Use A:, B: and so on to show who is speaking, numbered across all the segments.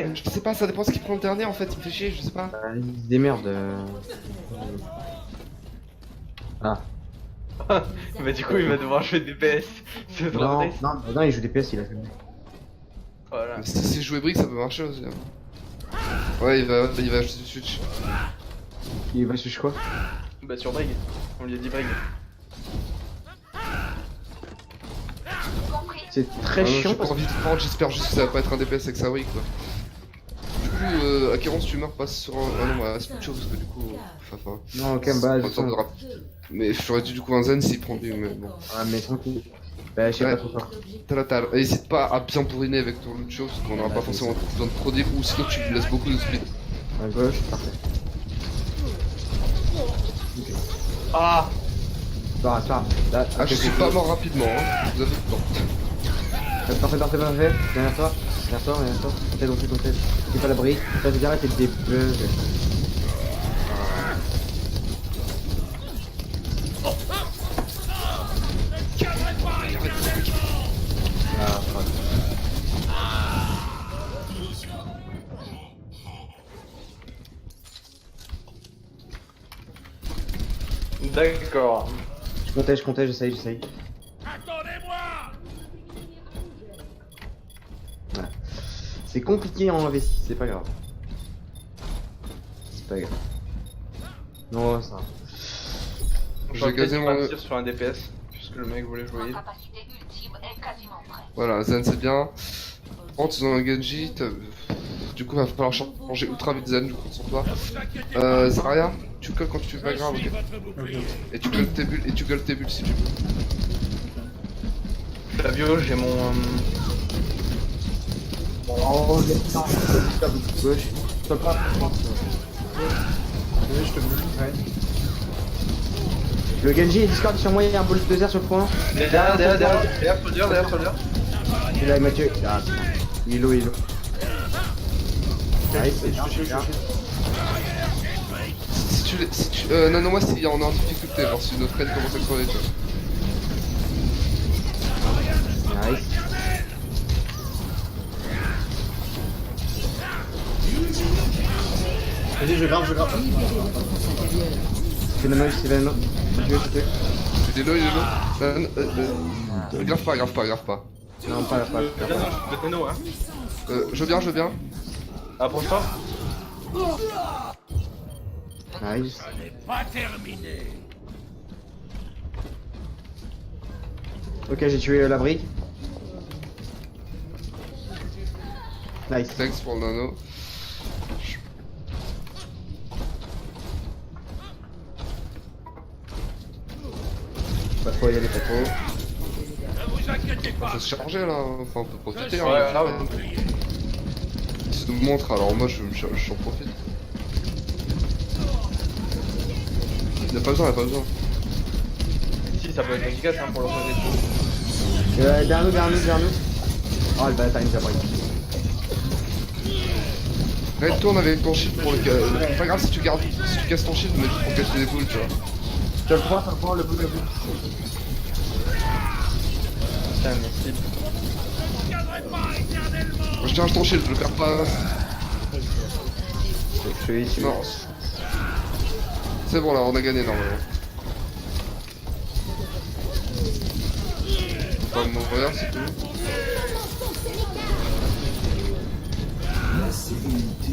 A: dernier?
B: Je sais pas, ça dépend ce qu'il prend le dernier en fait, il me fait chier, je sais pas.
C: Il se démerde. Ah.
A: Bah du coup il va devoir jouer DPS. C'est trop
C: Non,
A: triste.
C: non, il joue des PS, il a fait.
A: Voilà.
B: Mais si jouer brick ça peut marcher aussi. Hein. Ouais, il va acheter du switch.
C: Il va switch quoi?
A: Bah sur Brig. On lui a dit Brig.
C: C'est très
B: Ah,
C: chiant
B: j'ai pas
C: parce que.
B: envie de prendre, j'espère juste que ça va pas être un DPS avec sa wig quoi. Du coup, Acheron, si tu meurs, passe sur un. Ah non, bah c'est plus chaud parce que du coup. Enfin.
C: Non, ok, bah.
B: Pas le temps de rap. Mais j'aurais dû du coup un zen s'il prend lui, mais bon.
C: Ah, mais tranquille. Bah, je sais
B: Ouais.
C: pas trop fort.
B: T'as la talle. N'hésite pas à bien bourriner avec ton Lucio parce qu'on aura pas forcément besoin de produire ou sinon tu lui laisses beaucoup de split.
C: À gauche, parfait.
A: Ah.
C: Bah, ça. Là,
B: Ah, je suis pas mort rapidement, hein. Vous avez le temps.
C: Parfait. Derrière toi. On t'aide. C'est pas l'abri. Ça veut dire là, t'es des bugs. Ah, fuck.
A: D'accord.
C: Je comptais, j'essaye. Voilà. C'est compliqué en investi, c'est pas grave. Non, ça.
A: Je
B: J'ai
A: vais
B: gazé mon.
A: partir sur un DPS puisque le mec voulait jouer.
B: Voilà, Zen c'est bien. Rentre dans un Genji, du coup il va falloir changer ultra vite Zen, du coup sur toi. Zarya, tu gueules quand tu vas grave, ok. Et tu gueules tes bulles, si tu veux.
A: Flavio, j'ai mon.
C: Oh, gauche. Stop pas. Le Genji est Discord sur moi, il y a un bolus de zère sur le point.
A: Derrière, soldier.
C: Et là, Mathieu. Ah, il est low. Nice, c'est bien.
B: Si tu non, moi si on est en difficulté, genre si notre aide commence à crever, tu vois.
C: Nice.
D: Vas-y, je grave.
C: C'est le match, c'est le match.
B: Il est low. Grave pas.
C: Non, pas.
A: Le Nano, hein.
B: Je veux bien.
A: Approche-toi.
C: Nice. Ok, j'ai tué la brique. Nice.
B: Thanks pour le nano.
C: Pas trop y aller, pas trop.
B: On peut se charger là, enfin on peut profiter.
A: Ouais,
B: Hein.
A: là, ouais.
B: Si tu nous montres, alors moi j'en profite. Y'a pas besoin.
A: Si, ça peut être efficace hein, pour le faire des
C: Derrière nous. Oh, le bâtard, il nous a pris.
B: Red tourne avec ton shield pour le c'est pas grave si tu casses ton shield, mais juste pour cacher des boules, tu vois.
C: Tu le prends, le bout.
A: Putain, merci.
B: Je charge ton shield, je le perds pas.
C: Je suis ici.
B: Non. C'est bon là, on a gagné normalement. Faut pas mourir, c'est tout.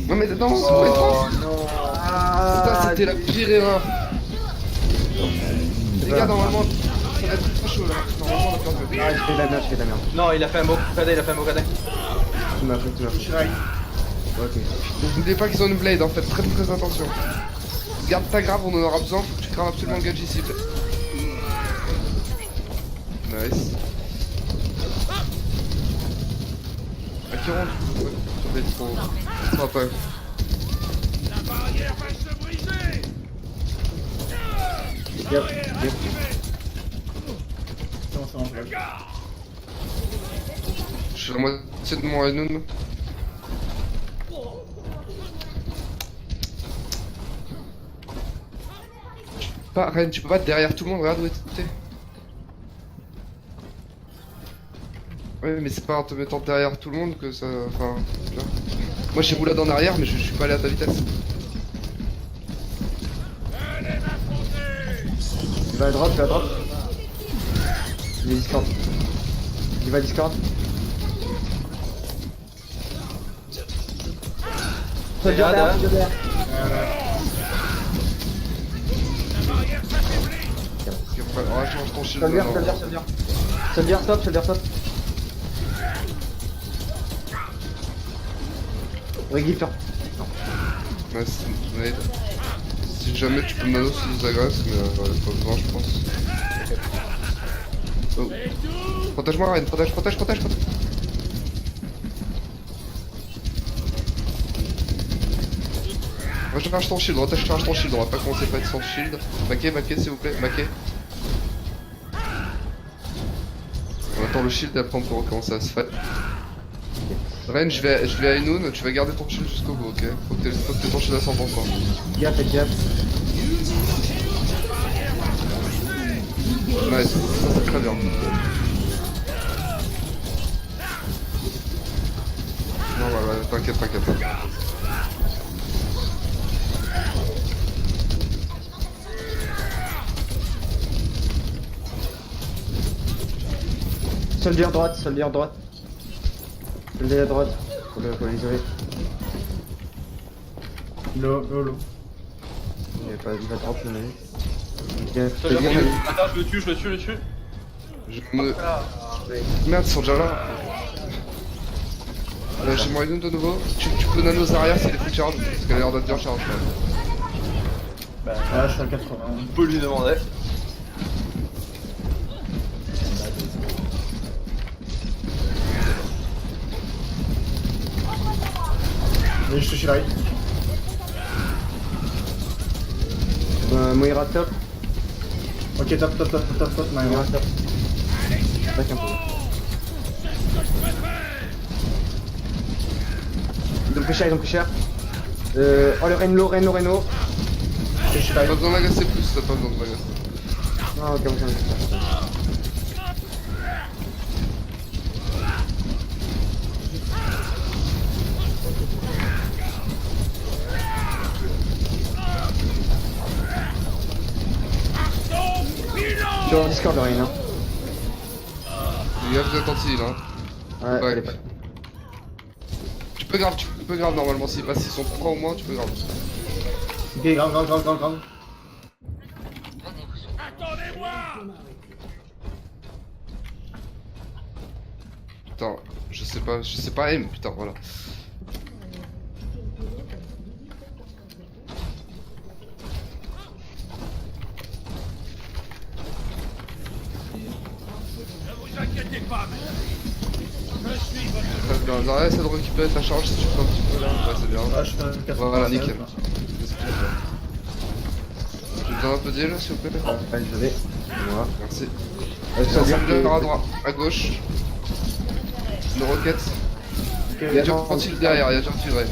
B: Non mais non, c'est pas étrange.
A: non.
B: Ça c'était la pire erreur. Les gars, normalement, ça va être trop chaud là. Normalement, on a perdu.
C: Ah, je fais de la merde.
A: Non, il a fait un Mokada.
C: Tu m'as pris. Ok.
B: N'oubliez pas qu'ils ont une blade en fait, très attention. Garde ta grave, on en aura besoin, faut que tu crames absolument le gadget s'il te plaît. Nice. Acheron, ça va être trop. Ça va pas.
C: Yep.
D: C'est bon.
B: Je suis à moitié de mon Renoon. Pas, Ren, tu peux pas être derrière tout le monde, regarde où t'es. Ouais, mais c'est pas en te mettant derrière tout le monde que ça. Enfin, tu vois. Moi j'ai roulé en arrière, mais je suis pas allé à ta vitesse.
C: Il va à droite, il va à droite. Il est Discord. Il va à Discord. Soldier derrière, Soldier derrière.
B: Ok, ouais, change ton shield.
C: Soldier,
B: maintenant.
C: Soldier, Soldier. Soldier stop, Soldier stop. Regifter.
B: Nice, nade. Si jamais tu peux me nano, si nous agresse, mais pas besoin, je pense. Oh. Protège-moi, Ryan, protège. Recharge ton shield, recharge ton shield, on va pas commencer à être sans shield. Maquet, s'il vous plaît, maquet. On attend le shield et après on peut recommencer à se faire. Ren, je vais à Inoun, tu vas garder ton shield jusqu'au bout, ok? Faut que t'aies ton shield à 100%.
C: Faites gaffe.
B: Nice, ça c'est très bien. Non, voilà, t'inquiète.
C: Soldier droite, Soldier droite. Soldier à droite. Faut l'isoler.
D: Low.
C: Il va drop le mec.
A: Attends, je le tue.
B: Je me... Merde, ils sont déjà là. J'ai mon Inoun de nouveau. Tu peux nano Zarya si elle est full charge, parce qu'elle a l'air d'être bien charge.
D: Ouais, je suis à 80.
A: On peut lui demander.
D: Et je suis là.
C: Moira top.
D: Ok, top,
C: Moira
D: Maïra.
C: top. Back un peu. Ils ont pris cher. Oh le Reno.
D: Je suis là.
B: T'as pas besoin d'agacer plus, t'as pas besoin de m'agacer.
C: Ah ok, Sur Discord le Reno.
B: Les gars, vous êtes anti là.
C: Ouais,
B: Ouais.
C: elle est pas.
B: Tu peux grave normalement, s'ils passent, ils sont 3 au moins, tu peux grave.
D: Ok, grave.
B: Putain, je sais pas aim, putain, voilà. Très bien, Zarya, essaie de récupérer ta charge si tu peux un petit peu là. Ouais, c'est bien.
D: Ouais, je suis à 80.
B: Voilà, nickel. Tu me donnes un peu d'heal, s'il vous plaît?
C: Ouais, désolé. Moi.
B: Merci.
C: Soldier
B: Soldier à droite, à gauche. Le rocket. Il y a déjà un petit derrière, il y a déjà un petit vrai.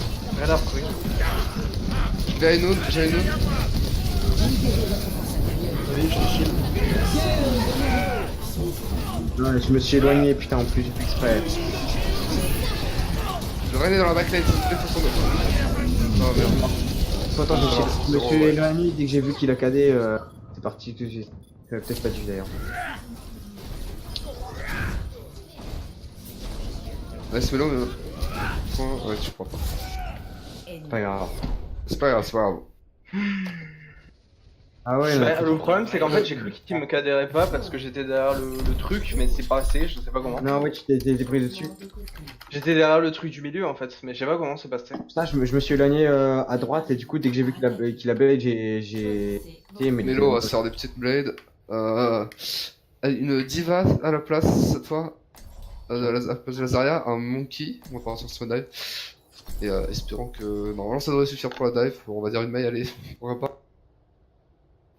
A: Rien à pris.
B: Je vais à Inoun, j'ai Inoun.
D: Vas-y, je suis shield.
C: Non, je me suis éloigné, putain, en plus, j'ai fait exprès.
B: Le Ren est dans la backlane, s'il vous plaît, faut son dos. Oh merde.
C: Attends, je me
B: c'est
C: suis
B: bon, ouais.
C: éloigné dès que j'ai vu qu'il a cadé. C'est parti tout de suite. Peut-être pas dû d'ailleurs.
B: Nice mélo, mais... Ouais, tu crois pas.
C: Pas grave.
B: C'est pas grave.
C: Ah ouais,
A: Ouais, le problème c'est qu'en fait j'ai cru qu'il me cadérait pas parce que j'étais derrière le truc, mais c'est pas assez, je sais pas comment.
C: non, ouais, tu t'es pris dessus.
A: J'étais derrière le truc du milieu en fait, mais je sais pas comment c'est passé.
C: Putain, je me suis éloigné à droite et du coup, dès que j'ai vu qu'il a blade, j'ai.
B: Mélo va se faire des petites blades. Une diva à la place cette fois. À la place de la Zarya, un monkey. On va partir sur ce dive. Et espérons que. Normalement ça devrait suffire pour la dive. On va dire une maille, allez, pourquoi pas.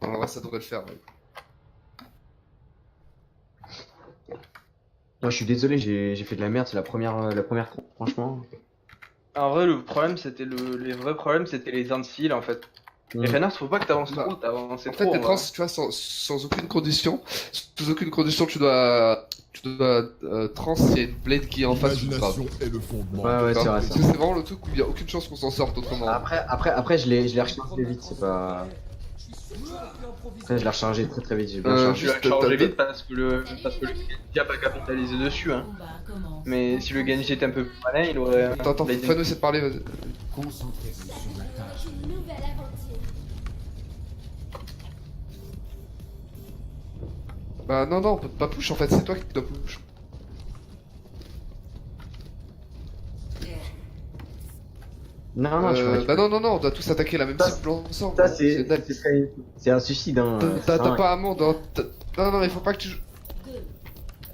B: En vrai, ça devrait le faire. Ouais.
C: Non, je suis désolé, j'ai fait de la merde, c'est la première franchement.
A: En vrai le problème c'était les vrais problèmes c'était les Ancils en fait. Mais Reinhardt, faut pas que t'avances
B: Bah,
A: trop, t'as avancé
B: En fait,
A: trop.
B: les trans, tu vois, sans aucune condition, sous aucune condition, tu dois trans, il y a une blade qui est en face du grave.
E: L'imagination est le fondement.
C: Ouais, ouais, c'est vrai
B: Parce
C: ça.
B: que c'est vraiment le truc où il y a aucune chance qu'on s'en sorte autrement.
C: Après, je l'ai rechargé vite, c'est pas. Après, je l'ai rechargé très très vite, j'ai bien chargé.
A: Tu l'as
B: Juste,
A: chargé
B: t'as-
A: vite parce que le Genji a pas capitalisé dessus. Hein. Mais si le Genji était un peu plus malin, il aurait.
B: Attends,
A: Blade-
B: fais-nous essayer de parler, vas-y.
F: Une nouvelle aventure.
B: Bah non, non, on peut pas push en fait, c'est toi qui dois push.
C: Non, non, tu vois.
B: Bah non, non, non, on doit tous attaquer la même
C: Ça,
B: cible ensemble.
C: Ça,
B: net.
C: c'est un suicide, hein.
B: T'as
C: Ça,
B: pas un monde, hein. Non, non, mais faut pas que tu joues.
F: 2,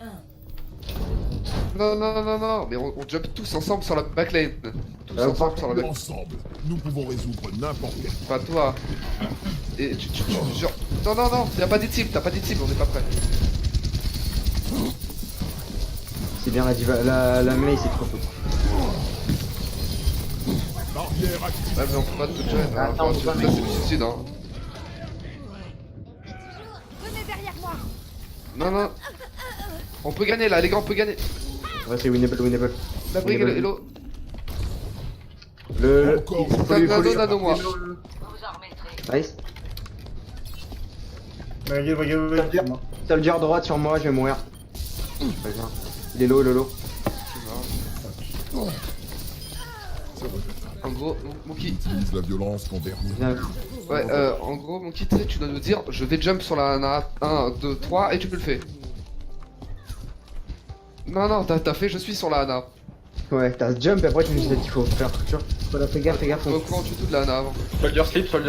F: 1.
B: Non, non, non, non, mais on jump tous ensemble sur la backlane. Tous
C: Ah,
B: ensemble sur la backlane.
E: Ensemble, nous pouvons résoudre n'importe quel.
B: Pas toi. Et genre... Non, non, non, y'a pas d'iteam, t'as pas d'iteam, on est pas prêt.
C: C'est bien la diva, la melee, c'est trop tôt.
E: Barrière active.
B: Ouais, mais on peut pas te join, hein.
C: Attends,
B: Enfin,
C: on peut pas,
B: ça
C: mec.
B: c'est du suicide, hein.
F: Venez derrière moi.
B: Non, non. On peut gagner là, les gars, on peut gagner.
C: Ouais, c'est winnable, winnable.
B: La brigue,
C: Winnable.
B: hello.
C: Le.
E: Encore.
B: Nano, moi.
C: Nice.
D: Vas-y, moi.
C: Soldier droite sur moi, je vais mourir. Très bien. Il est low.
B: En gros, Monkey.
E: Utilise la violence envers nous.
C: Bien.
B: Ouais, en gros, Monkey, tu sais, tu dois nous dire, je vais jump sur la nana 1, 2, 3, et tu peux le faire. Non, non, t'as fait, je suis sur la Hana.
C: Ouais, t'as jump et après tu me dis qu'il faut faire. Tu vois, fais gaffe.
B: Faut au courant du tout de la Hana avant.
A: Soldier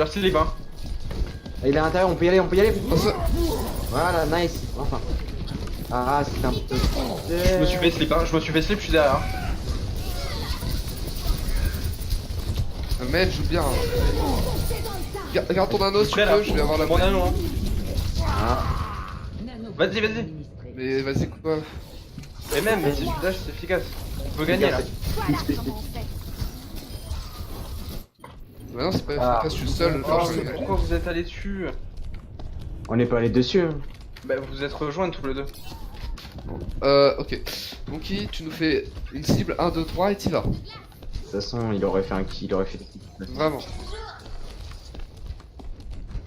A: slip, hein.
C: Il est à l'intérieur, on peut y aller.
B: On se-
C: Voilà, nice. Enfin. Ah, c'est un peu.
A: Je me suis fait slip, je suis derrière.
B: Le mec joue bien. Regarde ton anneau si tu
A: Prêt, là.
B: peux, je vais avoir la
A: Mon anneau, hein.
C: Ah.
A: Vas-y.
B: Mais vas-y, quoi.
A: Et même, si tu dash, c'est efficace. On peut gagner là.
F: Voilà comment on fait.
B: Mais non, c'est pas
C: Ah.
B: efficace, je suis seul.
A: Oh,
B: genre,
A: mais pourquoi vous êtes allés dessus?
C: On n'est pas allé dessus. Hein.
A: Bah, vous vous êtes rejoints tous les deux.
B: Ok. Monkey, tu nous fais une cible 1, 2, 3 et t'y vas.
C: De toute façon, il aurait fait un kill, il aurait fait des kills.
B: Vraiment.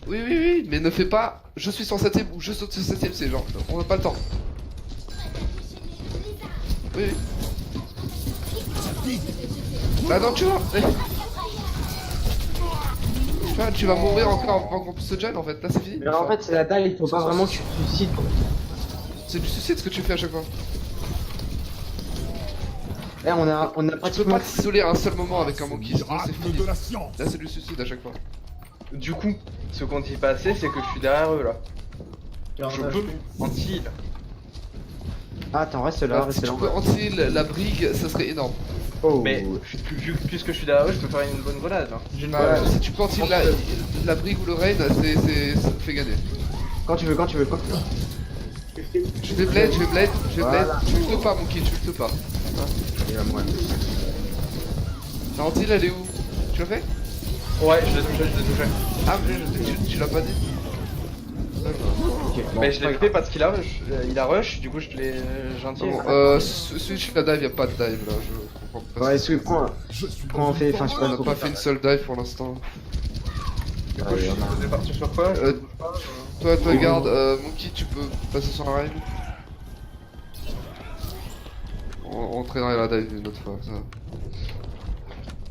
B: Oui, mais ne fais pas je suis sur 7ème ou je saute sur 7ème, c'est genre, on a pas le temps. Oui. Bah non, tu vois. Tu vas mourir encore avant qu'on puisse se gêne en fait, là c'est fini.
C: Mais en fait, c'est la taille, il faut pas vraiment que tu te suicides.
B: C'est du suicide ce que tu fais à chaque fois.
C: Eh, on a
B: Tu peux
C: pratiquement.
B: pas t'isoler à un seul moment avec un monkey, sinon c'est
E: Miracle
B: fini.
E: de la science.
B: Là c'est du suicide à chaque fois.
A: Du coup, ce qu'on dit pas assez, c'est que je suis derrière eux là. Je peux anti-heal.
C: Ah, attends, reste là,
B: Si
C: reste
B: tu
C: là.
B: peux anti la brigue, ça serait énorme.
C: Oh.
A: Mais puisque je suis derrière eux, je peux faire une bonne grenade. Hein.
B: Bah, si tu peux anti la brigue ou le raid, ça te fait gagner.
C: Quand tu veux.
B: Je vais blade,
C: Voilà.
B: tu ultes pas monkey, tu ultes pas.
C: Il va mourir.
B: Ta anti elle est où? Tu l'as fait?
A: Ouais, je l'ai touché.
B: Ah mais tu l'as pas dit?
C: Ok, bon.
A: Mais je l'ai fait parce qu'il a rush, du coup je l'ai gentil.
B: Bon, switch la dive, y'a pas de dive là, je comprends pas.
C: Ouais, Sweep, prends.
E: Je suis
C: Prends, fait. Enfin, je sais pas
B: On
C: trop.
B: n'a pas fait une seule dive pour l'instant.
A: Du coup, je vais partir sur quoi?
B: Toi garde, Monkey tu peux passer sur la rail. On traînerait la dive une autre fois, ça.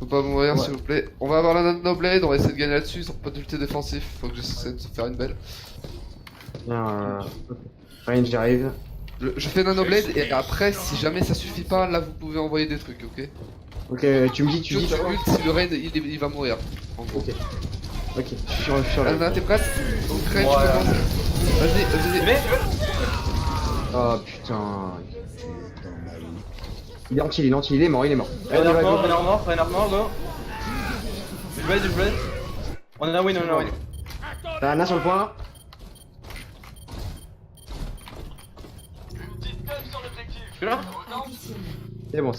B: Faut pas mourir s'il vous plaît. On va avoir la nanoblade, on va essayer de gagner là-dessus, sans pas d'ulti défensif, faut que j'essaie de se faire une belle.
C: Bien, Range, j'arrive.
B: Je fais nanoblade et après si jamais ça suffit pas, là vous pouvez envoyer des trucs, ok?
C: Ok, tu me dis.
B: Tu ult si le raid il va mourir. En gros.
C: Ok, je suis sur la.
B: Anna t'es prête? Donc raid
A: Ouais.
B: tu commences. Vas-y.
A: Mais
C: Oh putain. Il est anti, il est mort. Allez,
A: Reinhardt
C: on va,
A: mort, go. Je blade. On a win.
C: T'as Anna sur le point.
A: Tu es là?
C: C'est bon.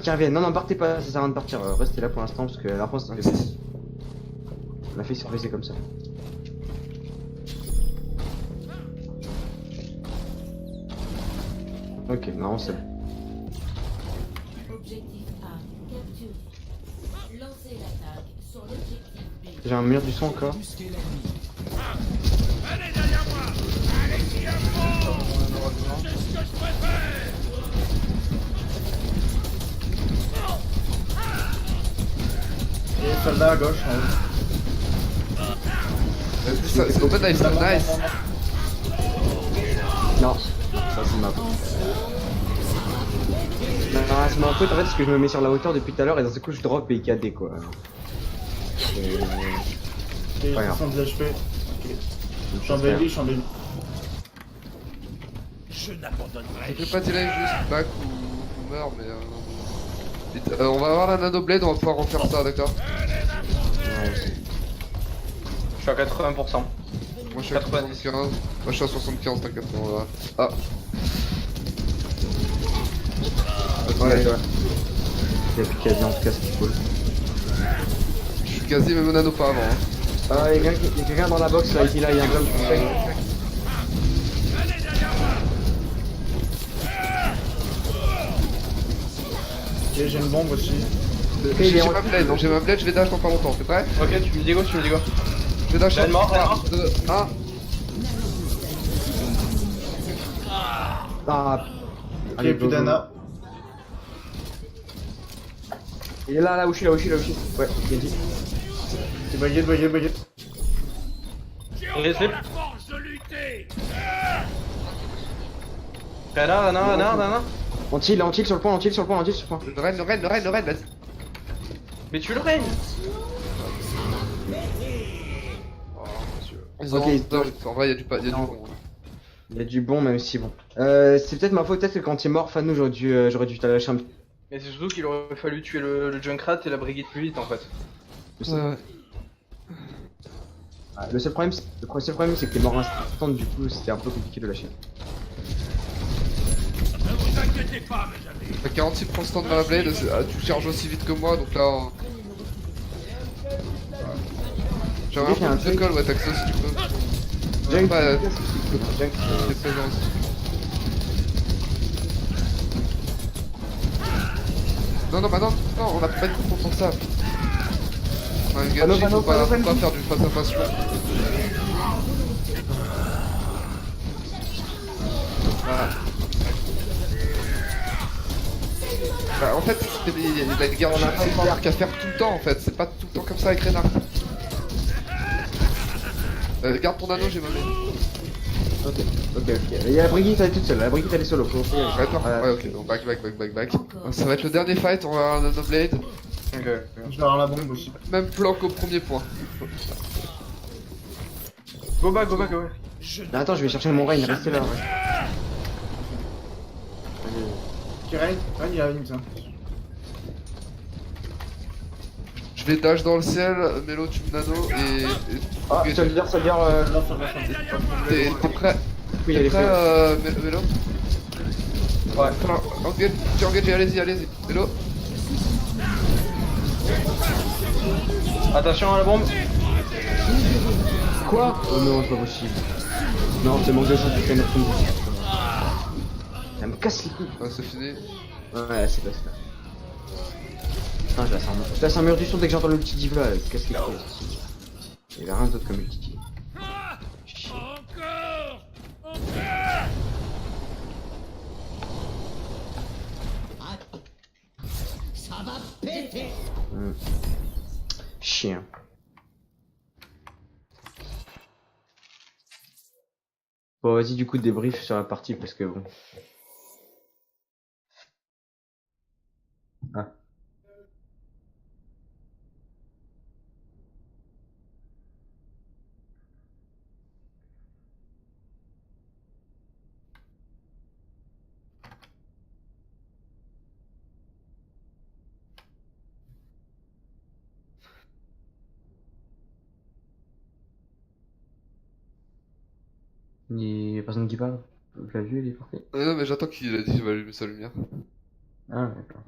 C: Qui reviennent. Non, non, partez pas, ça sert à rien de partir. Restez là pour l'instant parce que la France, on a fait surpriser comme ça. Ok, non, c'est bon.
G: Objectif A, capturé. Lancez l'attaque sur l'objectif B.
C: J'ai un mur du son encore.
D: Et soldat à gauche, en haut.
B: C'est open nice, nice.
C: Non, ça c'est ma faute. Non, c'est ma faute en fait parce que je me mets sur la hauteur depuis tout à l'heure et d'un seul coup je drop et il KD quoi.
D: Et
C: Ouais,
D: 70 HP. Ok. Je suis en baby, je suis en baby.
B: Je peux pas tirer juste back ou meurs, mais vite, on va avoir la nano blade, on va pouvoir refaire ça, d'accord?
A: Je suis à 80%.
B: Moi je suis à
A: 90.
B: 75, moi je suis à 75, t'inquiète, on va... Ah.
C: Ouais, ouais. Il y a plus quasi en tout cas ce qu'il faut.
B: Je suis quasi même au nano pas avant. Hein.
C: Ah, il y a quelqu'un dans la box là, ici là, il y a un bloc.
D: Ok, j'ai une bombe aussi.
B: J'ai ma blade, donc j'ai ma blade, je vais dash dans pas longtemps, t'es prêt?
A: Ok, tu me dis go, tu me dis go.
B: Je vais dash
A: J'ai une mort, j'ai une mort.
B: 2, 1.
C: Ah.
D: Ok,
C: Allez,
D: plus
C: go, go.
D: d'Anna.
C: Il est là, là où je suis, là où je suis, là où je suis. Ouais, Genji.
D: C'est bugué, bugué, bugué.
A: J'ai slip. Rena, Rena, Rena, Rena.
C: On chill sur le point, on chill sur le point, on chill sur le point.
B: Le raid, vas-y.
A: Mais tu le règnes.
B: Ils
C: Ok,
B: ont en vrai, y'a du bon.
C: Il y a du bon même si bon. C'est peut-être ma faute, peut-être que quand il est mort, Fanou, j'aurais dû t'aller lâcher un petit.
A: Mais c'est surtout qu'il aurait fallu tuer le Junkrat et la Brigitte plus vite en fait.
B: Ouais.
C: Le seul problème, c'est que t'es mort instant, du coup c'était un peu compliqué de lâcher.
B: T'as 46 pour stand dans la blade, tu charges aussi vite que moi, donc là... J'ai un peu plus de call, ouais, Taxo si tu peux.
C: Junk,
B: Pas,
C: Junk,
B: t'es présent aussi. Non, bah non, on a pas de coup pour ça. Un Genji, faut pas faire du face à face long. Voilà. Bah, en fait, il y a une guerre en arc à faire tout le temps en fait, c'est pas tout le temps comme ça avec Reinhardt. Garde ton anneau, j'ai ma main.
C: Ok. Il y a la Brigitte, elle est toute seule, la Brigitte elle est solo.
B: D'accord, ouais, ok, donc back. Ça va être le dernier fight, on va avoir un nano blade.
A: Ok.
D: Je vais avoir la bombe aussi.
B: Même planque au premier point.
A: Go back, go back, go back.
C: Attends, je vais chercher mon rain, restez là. Ouais.
D: Ok, Rain, il a une ça.
B: Je vais dash dans le ciel, Melo tu me nano et...
C: Ah,
B: Ok,
C: soldier,
B: T'es prêt?
C: oui,
B: T'es
C: elle est
B: prêt
C: faite.
B: Melo?
A: Ouais.
B: Tu engages, allez-y. Melo?
A: Attention à la bombe.
C: Quoi? Oh non, c'est pas possible. Non, c'est manque de chance, je vais mettre une bombe. Elle me casse les couilles.
B: Ouais, c'est fini.
C: Ouais, c'est pas ça. Putain, je laisse un mur du son dès que j'entends le petit div là, elle me casse les couilles. Il y avait rien d'autre comme ulti. Chien. Bon, vas-y, du coup, débrief sur la partie parce que bon. Ah. Il y a personne qui parle. Vous l'avez vu, il est parti.
B: Non mais j'attends qu'il a dit je vais allumer sa lumière.
C: Ah, d'accord.